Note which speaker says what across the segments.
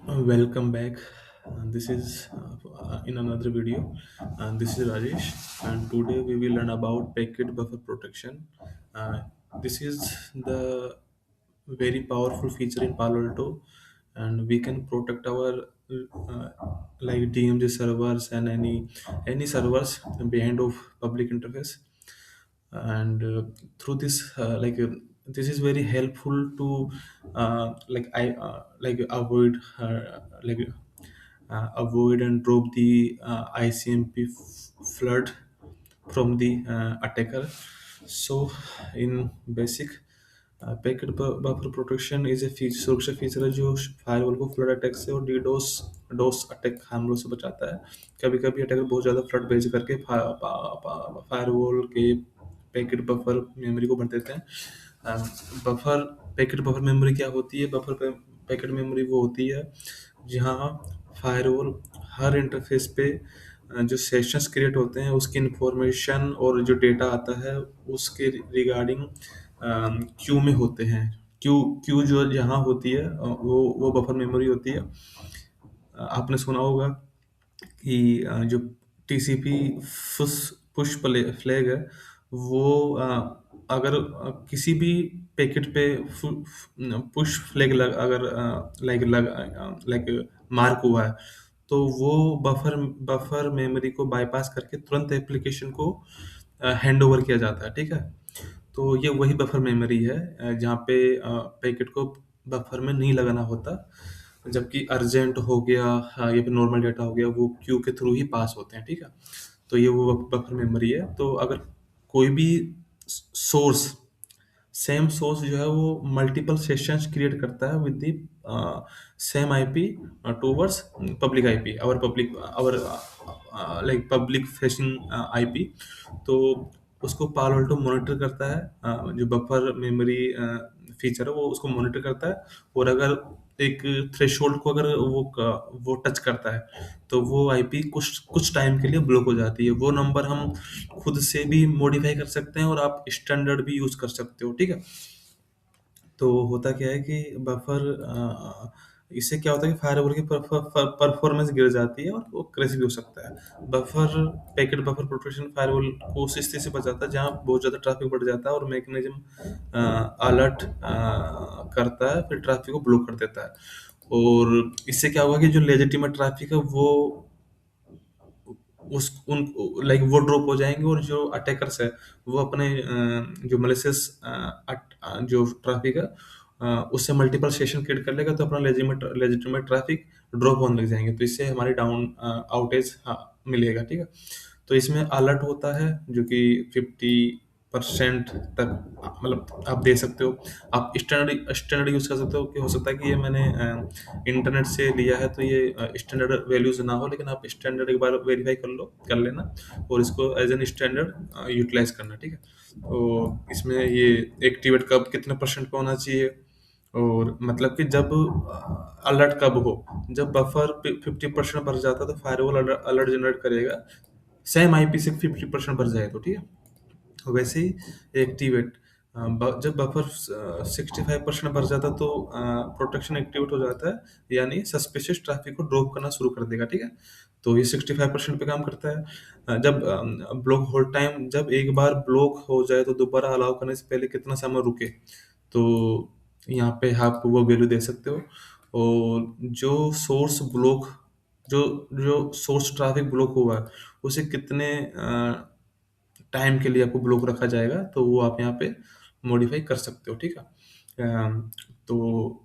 Speaker 1: Welcome back. This is in another video. This is Rajesh, and today we will learn about packet buffer protection. Uh, this is the very powerful feature in Palo Alto, and we can protect our like DMG servers and any servers behind of public interface. And through this this is very helpful to avoid avoid and drop the ICMP flood from the attacker. So in basic, buffer protection is a feature सुरक्षा feature है जो firewall को flood attack से और DDoS डोस attack हमलों से बचाता है। कभी कभी अटैकर बहुत ज़्यादा फ्लड भेज करके फायरवॉल के पैकेट बफर मेमोरी को भर देते हैं। बफर पैकेट बफर मेमोरी क्या होती है? पैकेट मेमोरी वो होती है जहाँ फायरवॉल हर इंटरफेस पे जो सेशंस क्रिएट होते हैं उसकी इंफॉर्मेशन और जो डेटा आता है उसके रिगार्डिंग क्यू में होते हैं। क्यू क्यू जो जहाँ होती है वो बफर मेमोरी होती है। आपने सुना होगा कि जो टीसीपी पुश फ्लैग है वो अगर किसी भी पैकेट पे पुश फ्लैग अगर लाइक मार्क हुआ है तो वो बफर मेमोरी को बाईपास करके तुरंत एप्लीकेशन को हैंड ओवर किया जाता है। ठीक है, तो ये वही बफर मेमोरी है जहाँ पे पैकेट को बफर में नहीं लगाना होता, जबकि अर्जेंट हो गया या फिर नॉर्मल डाटा हो गया वो क्यू के थ्रू ही पास होते हैं। ठीक है, तो ये वो बफर मेमोरी है। तो अगर कोई भी सोर्स सेम सोर्स जो है वो मल्टीपल सेशंस क्रिएट करता है with the same IP towards public IP और public like public facing IP, तो उसको पालो अल्टो मॉनिटर करता है। जो बफर मेमोरी फीचर है वो उसको मॉनिटर करता है, और अगर एक थ्रेशोल्ड को अगर वो टच करता है तो वो आईपी कुछ कुछ टाइम के लिए ब्लॉक हो जाती है। वो नंबर हम खुद से भी मॉडिफाई कर सकते हैं और आप स्टैंडर्ड भी यूज कर सकते हो। ठीक है, तो होता क्या है कि इससे क्या होता है कि फायरवॉल की परफॉर्मेंस गिर जाती है और वो क्रैश भी हो सकता है। पैकेट बफर प्रोटेक्शन फायरवॉल को उस स्थिति से बचाता है जहाँ बहुत ज़्यादा ट्रैफिक बढ़ जाता है और मैकेनिज्म अलर्ट करता है, फिर ट्रैफिक को ब्लॉक कर देता है। और इससे क्या होगा कि जो लेजिटिमेट ट्रैफिक है वो उस उन लाइक वो ड्रॉप हो जाएंगे, और जो अटैकर्स है वो अपने जो मलिशियस जो ट्रैफिक है उससे मल्टीपल सेशन क्रिएट कर लेगा, तो अपना लेजिटिमेट ट्रैफिक ड्रॉप होने लग जाएंगे, तो इससे हमारी डाउन आउटेज मिलेगा। ठीक है, तो इसमें अलर्ट होता है जो कि 50% तक मतलब आप दे सकते हो। आप स्टैंडर्ड यूज कर सकते हो कि हो सकता है कि ये मैंने इंटरनेट से लिया है तो ये स्टैंडर्ड वैल्यूज ना हो, लेकिन आप स्टैंडर्ड एक बार वेरीफाई कर लेना और इसको एज एन स्टैंडर्ड यूटिलाइज करना। ठीक है, तो इसमें ये एक्टिवेट कब कितने परसेंट पे होना चाहिए, और मतलब कि जब अलर्ट कब हो, जब बफर 50% भर जाता है तो फायरवॉल अलर्ट जनरेट करेगा सेम आईपी से 50% भर जाए तो। ठीक है, वैसे ही एक्टिवेट जब बफर 65% भर जाता तो प्रोटेक्शन एक्टिवेट हो जाता है, यानी सस्पिशियस ट्रैफिक को ड्रॉप करना शुरू कर देगा। ठीक है, तो ये 65% पे काम करता है। जब ब्लॉक होल्ड टाइम, जब एक बार ब्लॉक हो जाए तो दोबारा अलाउ करने से पहले कितना समय रुके, तो यहाँ पे आप वो वैल्यू दे सकते हो। और जो सोर्स ब्लॉक जो जो सोर्स ट्रैफिक ब्लॉक हुआ है उसे कितने टाइम के लिए आपको ब्लॉक रखा जाएगा, तो वो आप यहाँ पे मॉडिफाई कर सकते हो। ठीक है, तो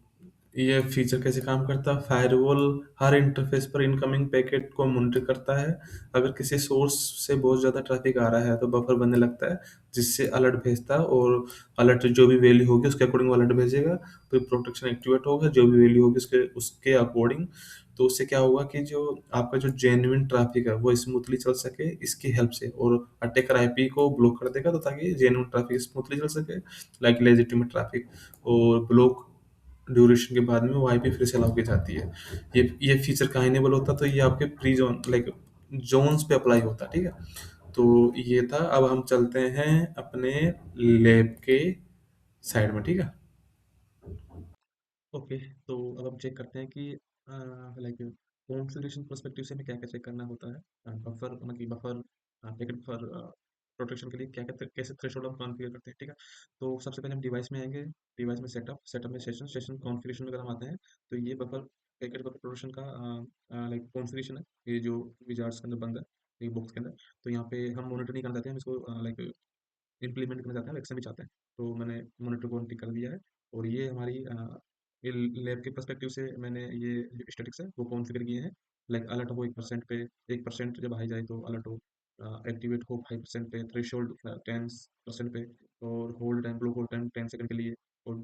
Speaker 1: ये फीचर कैसे काम करता है? फायरवॉल हर इंटरफेस पर इनकमिंग पैकेट को मॉनिटर करता है। अगर किसी सोर्स से बहुत ज़्यादा ट्रैफिक आ रहा है तो बफर बनने लगता है, जिससे अलर्ट भेजता है, और अलर्ट जो भी वैल्यू होगी उसके अकॉर्डिंग वो अलर्ट भेजेगा, फिर प्रोटेक्शन एक्टिवेट होगा जो भी वैल्यू होगी उसके उसके अकॉर्डिंग। तो उससे क्या होगा कि जो आपका जो जेन्युइन ट्रैफिक है वो स्मूथली चल सके इसकी हेल्प से, और अटैकर आईपी को ब्लॉक कर देगा तो ताकि जेन्युइन ट्रैफिक स्मूथली चल सके, लाइक लेजिटिमेट ट्रैफिक। और ब्लॉक ड्यूरेशन के बाद में वो आईपी फिर से अलाउ की जाती है। ये फीचर कहाँ इनेबल होता है? तो ये आपके प्री जोन लाइक जोन्स पे अप्लाई होता है। ठीक है, तो ये था। अब हम चलते हैं अपने लैब के साइड में। ठीक है। ओके, तो अब हम चेक करते हैं कि लाइक कॉन्फ़िगरेशन पर्सपेक्टिव से हमें क्या-क्या चेक करना होता है। बफर मतलब बफर पैकेट बफर प्रोटेक्शन के लिए क्या-क्या कैसे थ्रेशोल्ड हम कॉन्फ़िगर करते हैं, ठीक है? तो सबसे पहले हम डिवाइस में आएँगे, डिवाइस में सेटअप, सेटअप में सेशन, सेशन कॉन्फ़िगरेशन में अगर हम आते हैं, तो ये बफर पैकेट बफर प्रोटेक्शन का लाइक कॉन्फ़िगरेशन है, ये जो विज़ार्ड्स के अंदर बंद है, ये बॉक्स के अंदर। तो यहाँ पे हम मॉनिटर नहीं करना चाहते हैं, हम इसको लाइक इम्प्लीमेंट करना चाहते हैं, एक्शन भी चाहते हैं। तो मैंने मॉनिटर को टिक कर दिया है और ये हमारी ये लैब के पर्सपेक्टिव से मैंने ये जो स्टैटिक्स है वो कॉन्फ़िगर किए हैं। लाइक अलर्ट हो 1% पे, 1% जब हाई जाए तो अलर्ट हो, एक्टिवेट हो 5% पे, थ्रेशोल्ड 10% पे, और hold time, block hold time 10 second के लिए, और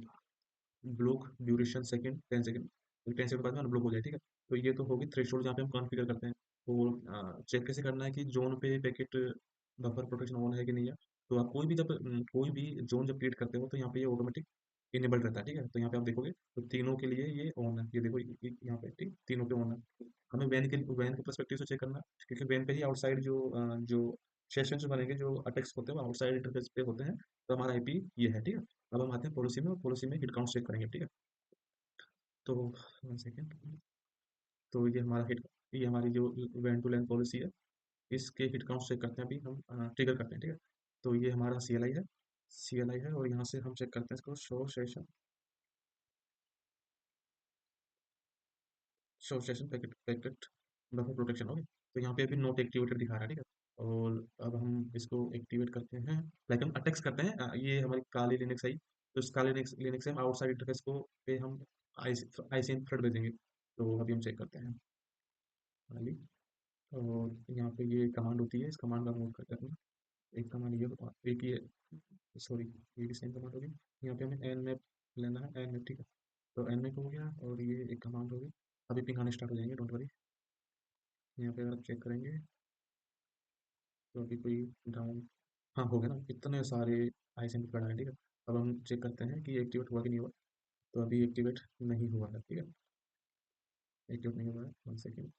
Speaker 1: block duration second 10 second, 10 second के बाद में अनब्लॉक हो जाए, ठीक है? तो ये तो होगी थ्रेशोल्ड जहाँ पे हम कॉन्फ़िगर करते हैं। तो चेक कैसे करना है कि ज़ोन पे पैकेट बफर प्रोटेक्शन ऑन है कि नहीं है। तो आप कोई भी जब कोई भी ज़ोन जब क्रिएट करते हो तो यहाँ पे ये ऑटोमेटिक इनेबल्ड रहता है, ठीक है? तो यहाँ पे आप देखोगे तो तीनों के लिए ये ऑन है। ये देखो यहाँ पे ठीक तीनों पे ऑन है। हमें वैन के पर्सपेक्टिव से चेक करना है, क्योंकि वैन पे ही आउटसाइड जो सेशंस बनेंगे, जो अटैक्स होते हैं वो आउटसाइड इंटरफेस पे होते हैं। तो हमारा आईपी ये है, ठीक है? अब हम आते हैं पॉलिसी में, और पॉलिसी में हिट काउंट चेक करेंगे, ठीक है? तो 1 सेकंड। तो ये हमारी जो वैन टू लैन पॉलिसी है, इसके हिट काउंट चेक करते हैं, अभी हम ट्रिगर करते हैं, ठीक है? तो ये हमारा सीएलआई है, सीएलआई है, और यहाँ से हम चेक करते हैं इसको, show session packet packet buffer protection, okay. तो यहाँ पे अभी नोट एक्टिवेटेड दिखा रहा है, ठीक है? और अब हम इसको एक्टिवेट करते हैं, लाइक हम अटैक्स करते हैं, ये हमारी काली लिनक्स आई, तो इस काली लिनक्स से हम आउटसाइड इंटरफेस को पे हम आईसीएन थ्रेड भेजेंगे। तो अभी हम चेक करते हैं काली, और यहाँ पे ये कमांड होती है, इस कमांड का नोट करते हैं। एक कमांड ये एक ये सॉरी, ये भी सेम कमांड होगी। यहाँ पे हमें एन मैप लेना है, एन मैप, ठीक है? तो एन मैप हो गया, और ये एक कमांड होगी। अभी पिंग आने स्टार्ट हो जाएंगे, डोंट वरी। यहाँ पे अगर आप चेक करेंगे तो अभी कोई डाउन, हाँ हो गया ना, इतने सारे आईसेंट पड़ा है, ठीक है? अब हम चेक करते हैं कि एक्टिवेट हुआ कि नहीं हुआ। तो अभी एक्टिवेट नहीं हुआ है, ठीक है? एक्टिवेट नहीं हुआ है, 1 सेकेंड।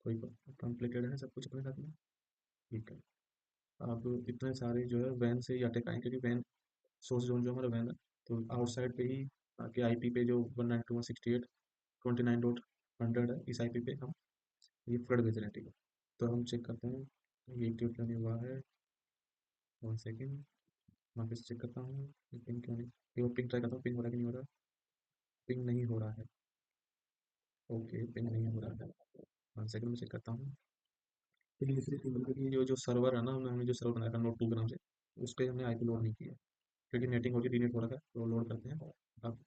Speaker 1: कोई कॉम्प्लिकेटेड है सब कुछ अपने साथ में, ठीक है? अब इतने सारे जो है वैन से ही अटैक आएंगे, क्योंकि वैन सोर्स जोन जो हमारा वैन है, तो आउटसाइड पे ही के आईपी पे जो 192.168.29.100 है, इस आईपी पे हम ये फ्लड भेज रहे हैं, ठीक है? तो हम चेक करते हैं ये एक्टिवेट क्यों नहीं हुआ है। 1 सेकेंड, मैं फिर से चेक करता हूँ कि पिंग क्यों नहीं, एक बार पिंग ट्राई करता हूँ, पिंग हो रहा है कि नहीं हो रहा। पिंग नहीं हो रहा है, ओके, पिंग नहीं हो रहा है। 1 सेकेंड में चेक करता हूँ। लेकिन इसलिए पिंग मतलब कि जो जो सर्वर है ना, हमने जो सर्वर बनाया था नोट 2 के नाम से, उस पर हमने आईपी लोड नहीं किया, क्योंकि नेटिंग हो रही, रीनेट हो रहा था, तो लोड करते हैं। अब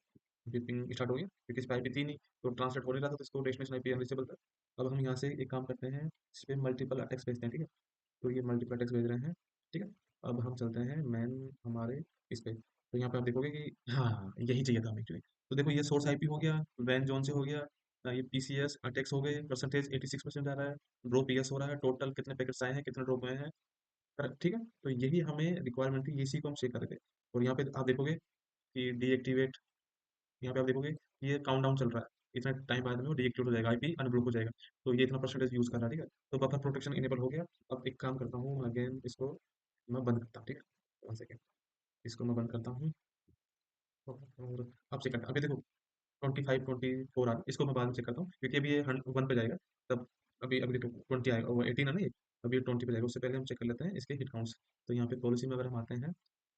Speaker 1: ये पिंग स्टार्ट हो गया, क्योंकि इस पे आईपी थी नहीं, तो ट्रांसलेट हो नहीं रहा था, तो इसको डेस्टिनेशन आईपी अनरीचेबल था। अब हम यहाँ से एक काम करते हैं, इस पे मल्टीपल अटैक्स भेजते हैं, ठीक है? तो ये मल्टीपल अटैक्स भेज रहे हैं, ठीक है? अब हम चलते हैं मैन हमारे इस पे, तो यहाँ पे आप देखोगे कि हाँ, यही चाहिए था हमें एक्चुअली। तो देखो ये सोर्स आईपी हो गया, वैन जोन से हो गया, ये पीसीएस अटैक्स हो गए, परसेंटेज 86% आ रहा है, ड्रॉप पीएस हो रहा है, टोटल कितने पैकेट्स आए हैं, कितने ड्रॉप हुए हैं, करेक्ट, ठीक है? तो यही हमें रिक्वायरमेंट थी, इसी को हम चेक कर रहे थे। और यहाँ पे आप देखोगे कि डीएक्टिवेट, यहाँ पे आप देखोगे कि ये काउंट डाउन चल रहा है, इतना टाइम बाद में वो डीएक्टिवेट हो जाएगा, आईपी अनब्लॉक हो जाएगा। तो ये इतना परसेंटेज यूज कर रहा है, ठीक है? तो बफर प्रोटेक्शन इनेबल हो गया। अब एक काम करता हूँ, अगेन इसको मैं बंद करता हूँ, ठीक है? 1 सेकेंड, इसको मैं बंद करता हूँ, और अब चेक करता हूँ, अभी देखो 25 24 आ रहा है, इसको मैं बाद में चेक करता हूँ, क्योंकि अभी ये 1 पे जाएगा, तब अभी अभी देखो 20 आएगा, वो 18 है ना ये, अभी ये 20 पे जाएगा, उससे पहले हम चेक कर लेते हैं इसके हिट काउंट्स। तो यहाँ पे पॉलिसी में अगर हम आते हैं,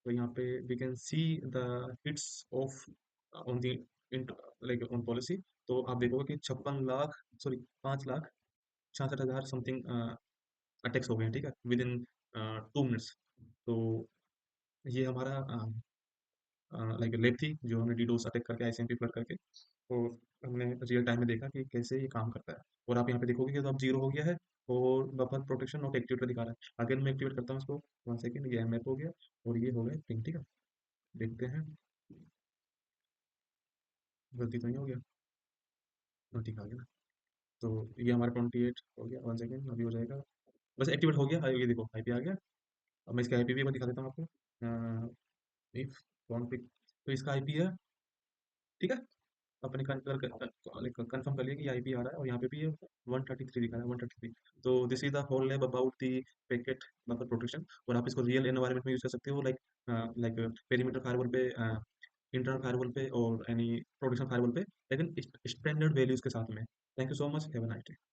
Speaker 1: तो यहाँ पे we can see the hits of on the like on policy. तो आप देखोगे कि 56 लाख, सॉरी 5,66,000 समथिंग अटैक्स हो गए हैं, ठीक है, विद इन 2 मिनट्स। तो ये हमारा लाइक लेब थी, जो हमने डीडोस अटैक करके, आईसीएमपी फ्लड करके, और हमने रियल टाइम में देखा कि कैसे ये काम करता है। और आप यहाँ पे देखोगे कि तो अब जीरो हो गया है, और बफर प्रोटेक्शन नॉट एक्टिवेट दिखा रहा है। अगर मैं एक्टिवेट करता हूँ इसको, 1 सेकेंड, ये एमएफ हो गया, और ये हो गया पिंग, ठीक है? देखते हैं, गलती तो नहीं हो गया, हाँ, ठीक आ गया ना। तो ये हमारा 28 हो गया, 1 सेकेंड, अभी हो जाएगा, बस एक्टिवेट हो गया, ये देखो आईपी आ गया। अब मैं इसका आईपी भी दिखा देता हूँ आपको, इफ कॉन्फिग, तो इसका आईपी है, ठीक है? अपने कंफर्म कर लिया कि आईपी आ रहा है, और यहाँ पे भी ये 133 दिखा रहा है, 133। तो this is the whole lab about the packet buffer protection. और आप इसको रियल एनवायरनमेंट में यूज कर सकते हो, लाइक लाइक पेरीमीटर फायरवॉल पे इंटरनल फायरवॉल पे और एनी प्रोटेक्शन फायरवॉल पे, लेकिन स्टैंडर्ड वैल्यूज के साथ में। Thank you so much, have a nice day.